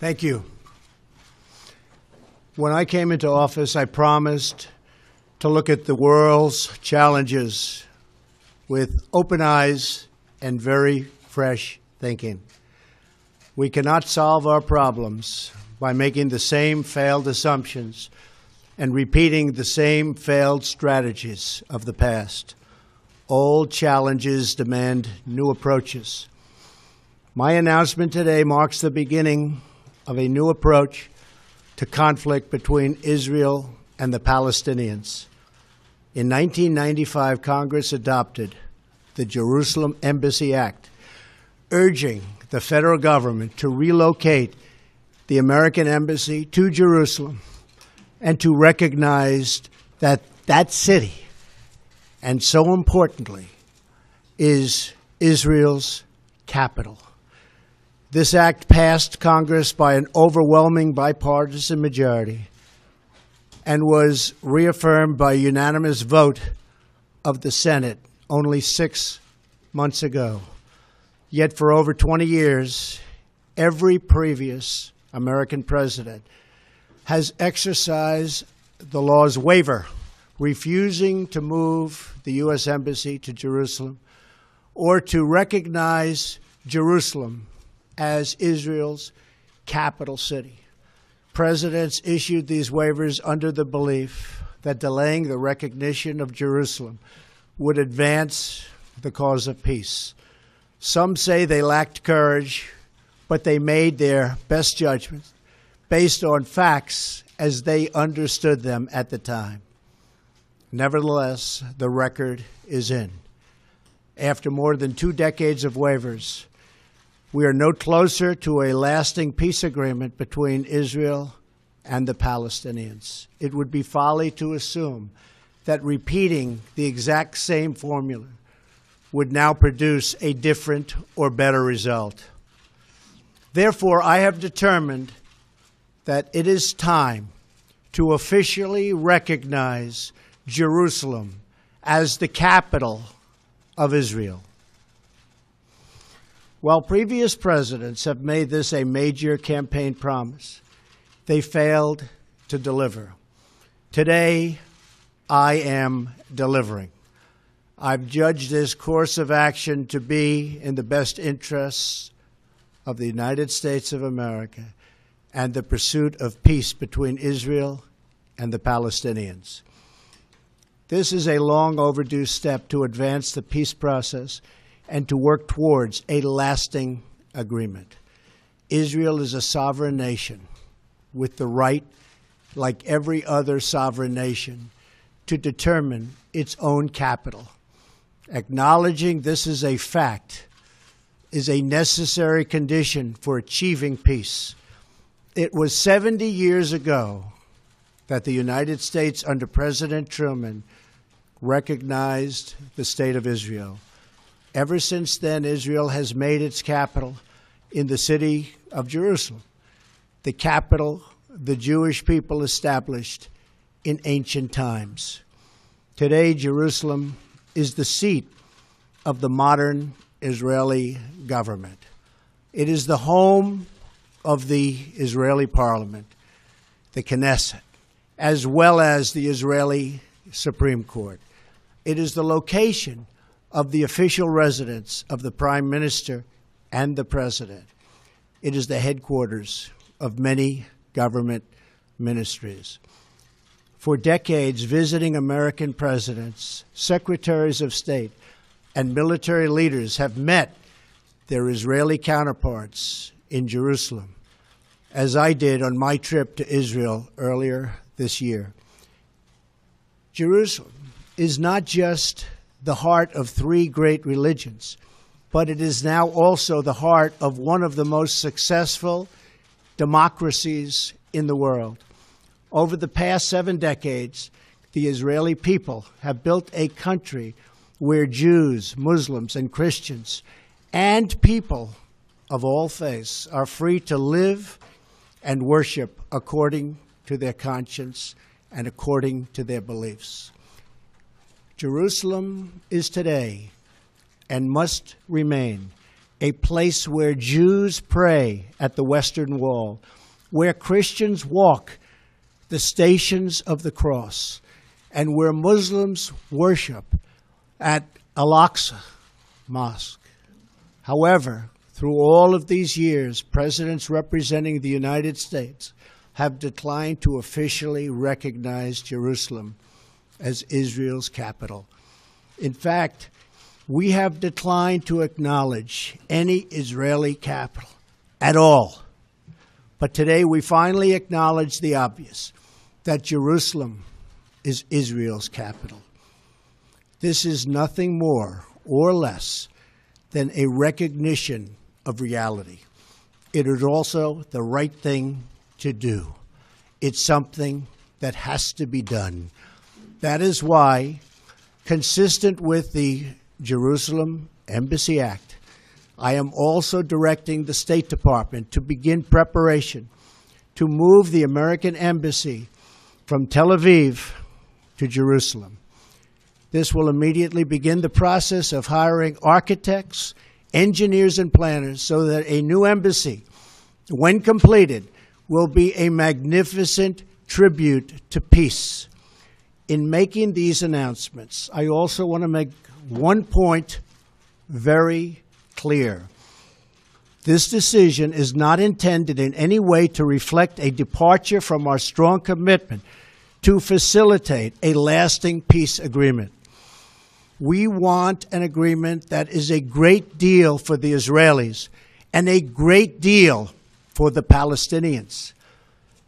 Thank you. When I came into office, I promised to look at the world's challenges with open eyes and very fresh thinking. We cannot solve our problems by making the same failed assumptions and repeating the same failed strategies of the past. Old challenges demand new approaches. My announcement today marks the beginning of a new approach to conflict between Israel and the Palestinians. In 1995, Congress adopted the Jerusalem Embassy Act, urging the federal government to relocate the American embassy to Jerusalem and to recognize that that city, and so importantly, is Israel's capital. This act passed Congress by an overwhelming bipartisan majority and was reaffirmed by a unanimous vote of the Senate only 6 months ago. Yet for over 20 years, every previous American president has exercised the law's waiver, refusing to move the U.S. Embassy to Jerusalem or to recognize Jerusalem as Israel's capital city. Presidents issued these waivers under the belief that delaying the recognition of Jerusalem would advance the cause of peace. Some say they lacked courage, but they made their best judgments based on facts as they understood them at the time. Nevertheless, the record is in. After more than 2 decades of waivers, we are no closer to a lasting peace agreement between Israel and the Palestinians. It would be folly to assume that repeating the exact same formula would now produce a different or better result. Therefore, I have determined that it is time to officially recognize Jerusalem as the capital of Israel. While previous presidents have made this a major campaign promise, they failed to deliver. Today, I am delivering. I've judged this course of action to be in the best interests of the United States of America and the pursuit of peace between Israel and the Palestinians. This is a long overdue step to advance the peace process and to work towards a lasting agreement. Israel is a sovereign nation with the right, like every other sovereign nation, to determine its own capital. Acknowledging this is a fact is a necessary condition for achieving peace. It was 70 years ago that the United States, under President Truman, recognized the State of Israel. Ever since then, Israel has made its capital in the city of Jerusalem, the capital the Jewish people established in ancient times. Today, Jerusalem is the seat of the modern Israeli government. It is the home of the Israeli parliament, the Knesset, as well as the Israeli Supreme Court. It is the location of the official residence of the Prime Minister and the President. It is the headquarters of many government ministries. For decades, visiting American presidents, secretaries of state, and military leaders have met their Israeli counterparts in Jerusalem, as I did on my trip to Israel earlier this year. Jerusalem is not just the heart of 3 great religions, but it is now also the heart of one of the most successful democracies in the world. Over the past 7 decades, the Israeli people have built a country where Jews, Muslims, and Christians, and people of all faiths are free to live and worship according to their conscience and according to their beliefs. Jerusalem is today and must remain a place where Jews pray at the Western Wall, where Christians walk the Stations of the Cross, and where Muslims worship at Al-Aqsa Mosque. However, through all of these years, presidents representing the United States have declined to officially recognize Jerusalem as Israel's capital. In fact, we have declined to acknowledge any Israeli capital at all. But today we finally acknowledge the obvious, that Jerusalem is Israel's capital. This is nothing more or less than a recognition of reality. It is also the right thing to do. It's something that has to be done. That is why, consistent with the Jerusalem Embassy Act, I am also directing the State Department to begin preparation to move the American Embassy from Tel Aviv to Jerusalem. This will immediately begin the process of hiring architects, engineers, and planners so that a new embassy, when completed, will be a magnificent tribute to peace. In making these announcements, I also want to make one point very clear. This decision is not intended in any way to reflect a departure from our strong commitment to facilitate a lasting peace agreement. We want an agreement that is a great deal for the Israelis and a great deal for the Palestinians.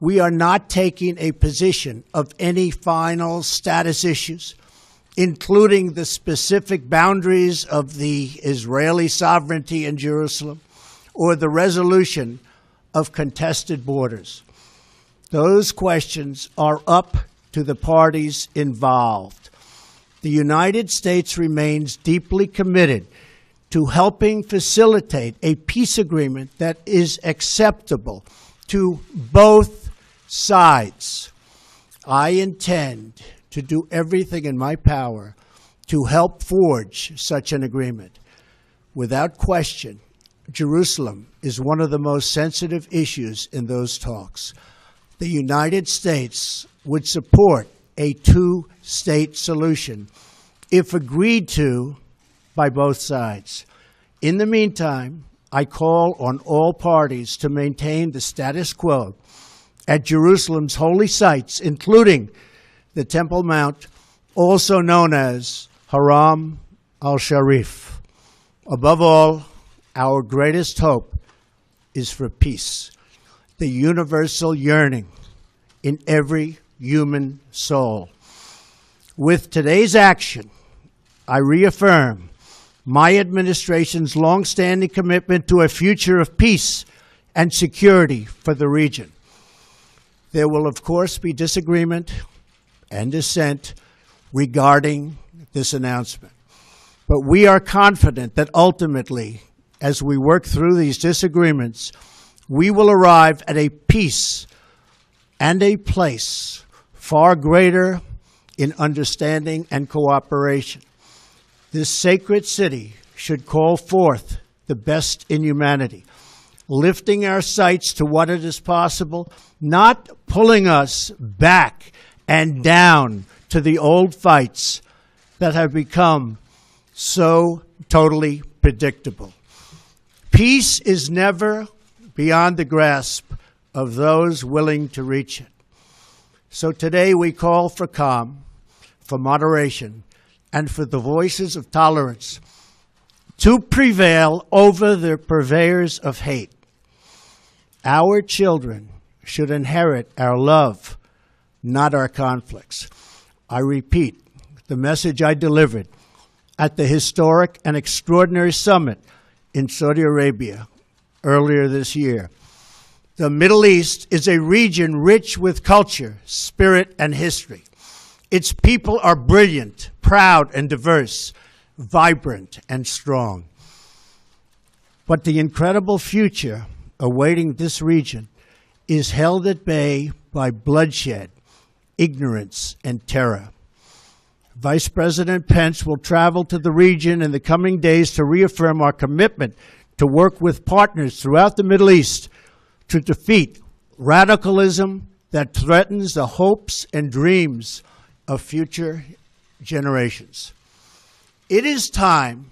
We are not taking a position of any final status issues, including the specific boundaries of the Israeli sovereignty in Jerusalem or the resolution of contested borders. Those questions are up to the parties involved. The United States remains deeply committed to helping facilitate a peace agreement that is acceptable to both sides. I intend to do everything in my power to help forge such an agreement. Without question, Jerusalem is one of the most sensitive issues in those talks. The United States would support a two-state solution if agreed to by both sides. In the meantime, I call on all parties to maintain the status quo at Jerusalem's holy sites, including the Temple Mount, also known as Haram al-Sharif. Above all, our greatest hope is for peace, the universal yearning in every human soul. With today's action, I reaffirm my administration's longstanding commitment to a future of peace and security for the region. There will, of course, be disagreement and dissent regarding this announcement. But we are confident that ultimately, as we work through these disagreements, we will arrive at a peace and a place far greater in understanding and cooperation. This sacred city should call forth the best in humanity, lifting our sights to what it is possible, not pulling us back and down to the old fights that have become so totally predictable. Peace is never beyond the grasp of those willing to reach it. So today we call for calm, for moderation, and for the voices of tolerance to prevail over the purveyors of hate. Our children should inherit our love, not our conflicts. I repeat the message I delivered at the historic and extraordinary summit in Saudi Arabia earlier this year. The Middle East is a region rich with culture, spirit, and history. Its people are brilliant, proud, and diverse, vibrant, and strong. But the incredible future awaiting this region is held at bay by bloodshed, ignorance, and terror. Vice President Pence will travel to the region in the coming days to reaffirm our commitment to work with partners throughout the Middle East to defeat radicalism that threatens the hopes and dreams of future generations. It is time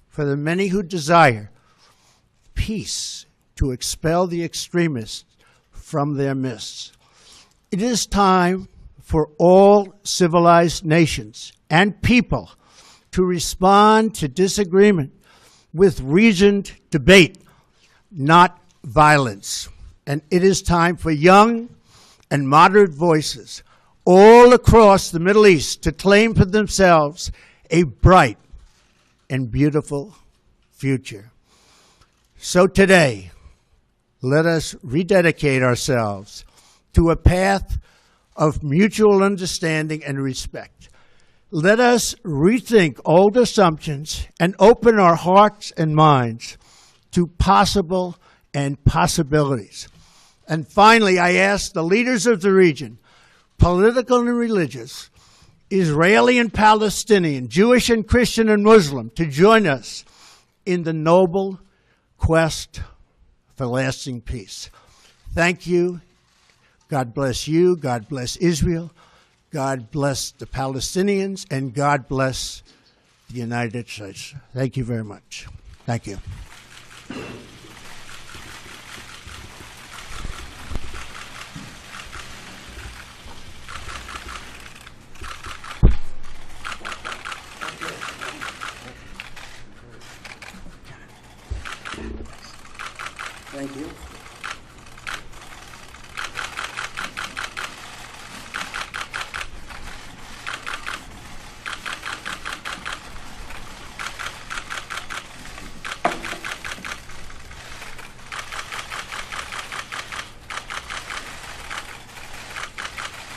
for the many who desire peace to expel the extremists from their midst. It is time for all civilized nations and people to respond to disagreement with reasoned debate, not violence. And it is time for young and moderate voices all across the Middle East to claim for themselves a bright and beautiful future. So today, let us rededicate ourselves to a path of mutual understanding and respect. Let us rethink old assumptions and open our hearts and minds to possible and possibilities. And finally, I ask the leaders of the region, political and religious, Israeli and Palestinian, Jewish and Christian and Muslim, to join us in the noble quest for lasting peace. Thank you. God bless you. God bless Israel. God bless the Palestinians. And God bless the United States. Thank you very much. Thank you. Thank you.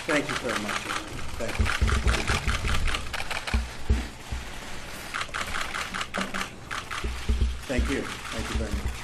Thank you very much. Thank you. Thank you. Thank you very much.